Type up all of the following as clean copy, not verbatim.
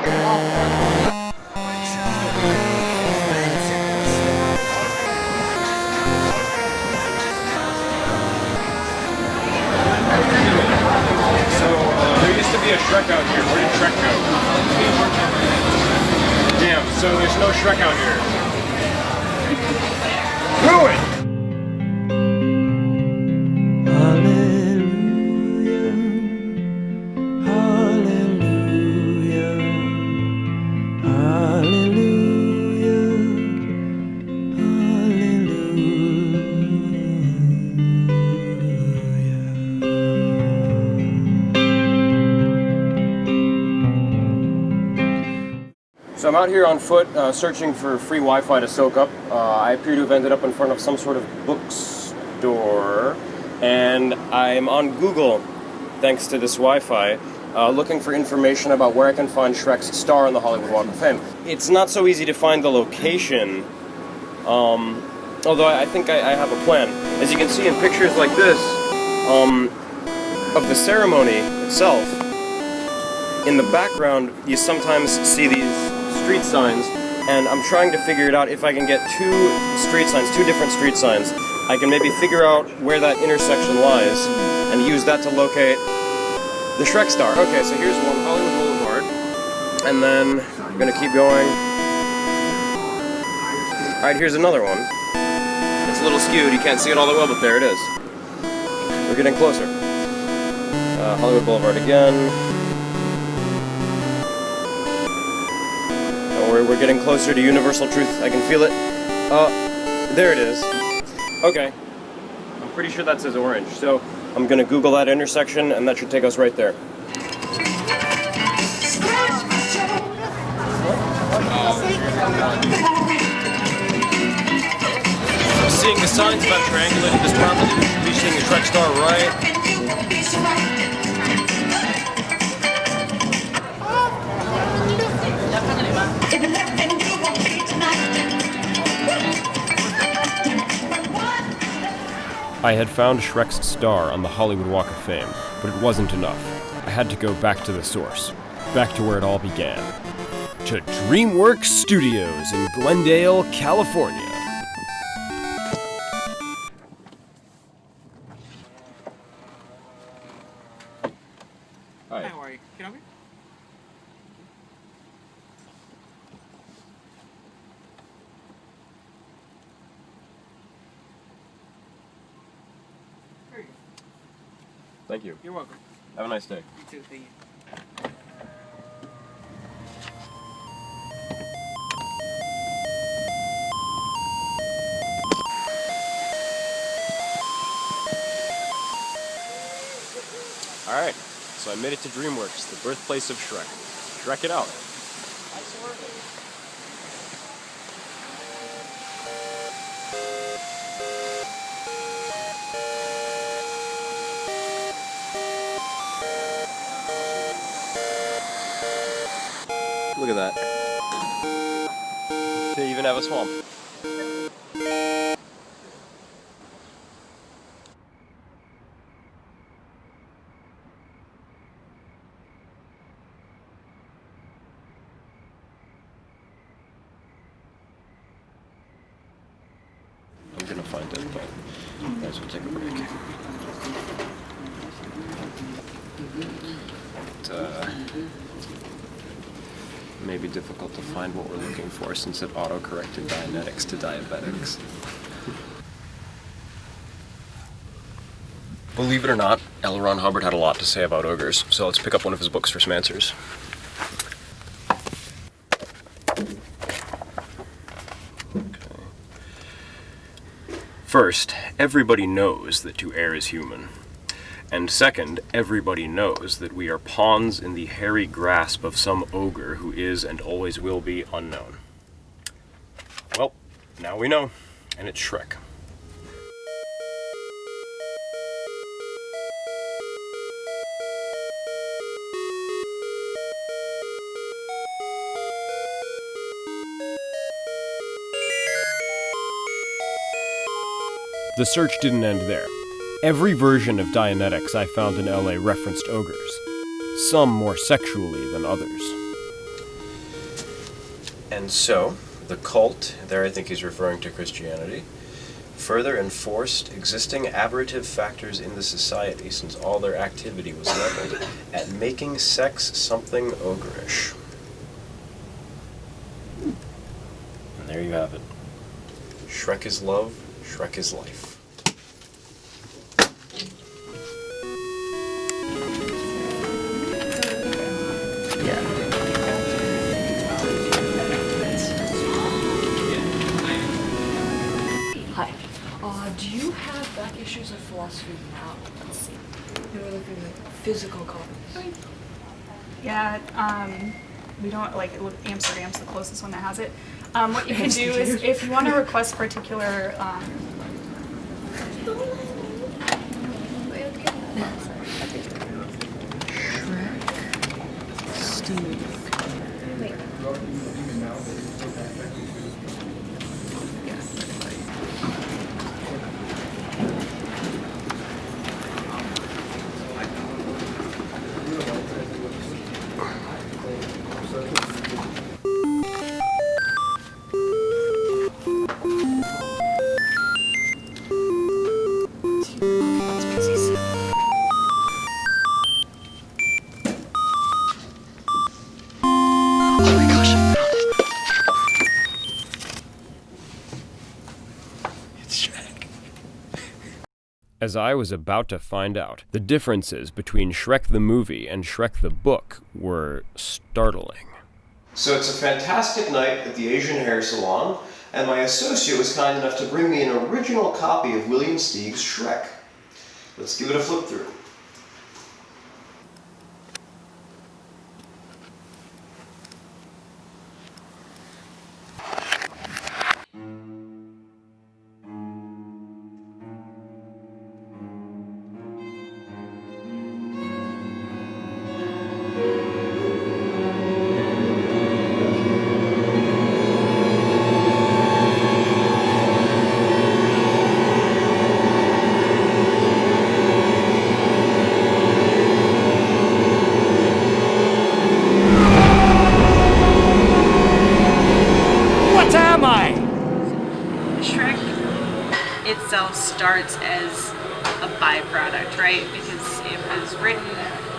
There used to be a Shrek out here. Where did Shrek go? Damn, so there's no Shrek out here. Ruined! So I'm out here on foot searching for free Wi-Fi to soak up. I appear to have ended up in front of some sort of bookstore, and I'm on Google, thanks to this Wi-Fi, looking for information about where I can find Shrek's star on the Hollywood Walk of Fame. It's not so easy to find the location, although I think I have a plan. As you can see in pictures like this, of the ceremony itself, in the background you sometimes see these street signs, and I'm trying to figure it out. If I can get two different street signs, I can maybe figure out where that intersection lies and use that to locate the Shrek star. Okay, so here's one, Hollywood Boulevard, and then I'm gonna keep going. Alright, here's another one. It's a little skewed, you can't see it all that well, but there it is. We're getting closer. Hollywood Boulevard again. We're getting closer to universal truth. I can feel it. There it is. Okay. I'm pretty sure that says orange. So I'm gonna Google that intersection, and that should take us right there. I'm seeing the signs about triangulating this properly. We should be seeing the Shrek star right. I had found Shrek's star on the Hollywood Walk of Fame, but it wasn't enough. I had to go back to the source, back to where it all began. To DreamWorks Studios in Glendale, California. Hi. How are you? Get over here. There you go. Thank you. You're welcome. Have a nice day. You too, thank you. Alright, so I made it to DreamWorks, the birthplace of Shrek. Shrek it out. Look at that. They even have a swamp. I'm gonna find it, but guys, we'll take a break. It may be difficult to find what we're looking for since it auto-corrected Dianetics to Diabetics. Believe it or not, L. Ron Hubbard had a lot to say about ogres, so let's pick up one of his books for some answers. First, everybody knows that to err is human. And second, everybody knows that we are pawns in the hairy grasp of some ogre who is and always will be unknown. Well, now we know, and it's Shrek. The search didn't end there. Every version of Dianetics I found in LA referenced ogres, some more sexually than others. And so, the cult, there I think he's referring to Christianity, further enforced existing aberrative factors in the society since all their activity was leveled at making sex something ogreish. And there you have it. Shrek is love, Shrek is life. Hi. Do you have back issues of philosophy now? Let's see. They were looking at physical copies. Yeah, we don't, like, Amsterdam's the closest one that has it. What you can do is, if you want to request particular, As I was about to find out, the differences between Shrek the movie and Shrek the book were startling. So it's a fantastic night at the Asian Hair Salon, and my associate was kind enough to bring me an original copy of William Steig's Shrek. Let's give it a flip through. Shrek itself starts as a byproduct, right? Because it was written,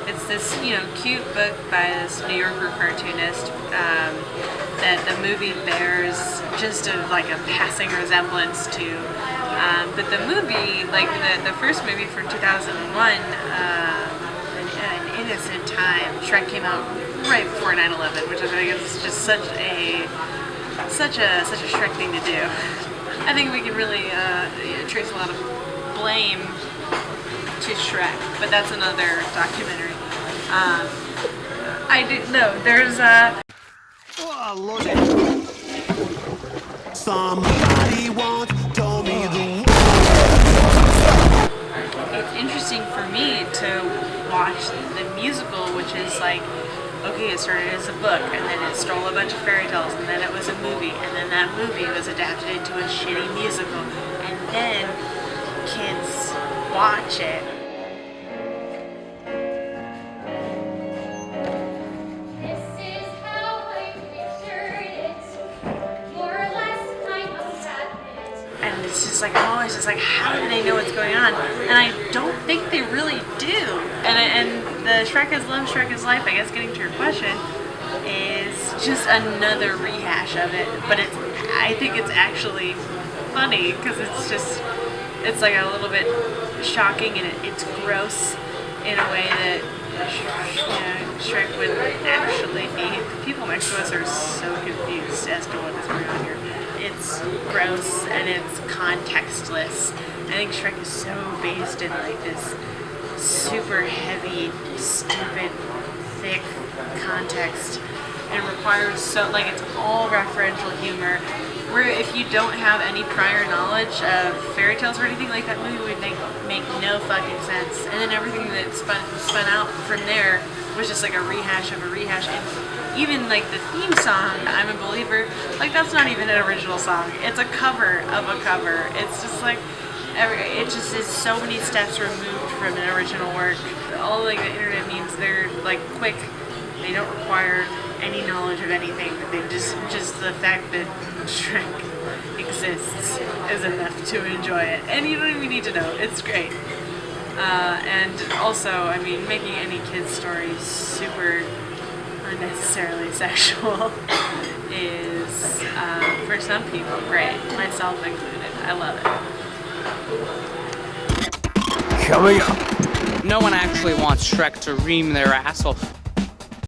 it's this, cute book by this New Yorker cartoonist that the movie bears just a passing resemblance to. But the movie, like the first movie from 2001, An Innocent Time, Shrek came out right before 9/11, which I think is just such a Shrek thing to do. I think we can really trace a lot of blame to Shrek, but that's another documentary. I didn't know there's Oh, Lord. Somebody once told me It's interesting for me to watch the musical, which is like, okay, it started as a book, and then it stole a bunch of fairy tales, and then it was a movie, and then that movie was adapted into a shitty musical, and then kids watch it. This is how I pictured it, more or less kind of sadness. And it's just like, I'm always just like, how do they know what's going on? And I don't think they really do. And the Shrek is Love, Shrek is Life, I guess getting to your question, is just another rehash of it. But I think it's actually funny because it's like a little bit shocking, and it's gross in a way that Shrek would actually be. The people next to us are so confused as to what is going on here. It's gross and it's contextless. I think Shrek is so based in like this super heavy, stupid, thick context. It requires it's all referential humor, where if you don't have any prior knowledge of fairy tales or anything like that, movie would make no fucking sense. And then everything that spun out from there was just like a rehash of a rehash. And even like the theme song, I'm a Believer, like that's not even an original song. It's a cover of a cover. It's just like, it just is so many steps removed from an original work. All like the internet means they're like quick, they don't require any knowledge of anything. They just the fact that Shrek exists is enough to enjoy it, and you don't even need to know. It's great. And also, I mean, making any kid's story super unnecessarily sexual is, for some people, great. Myself included. I love it. Coming up. No one actually wants Shrek to ream their asshole.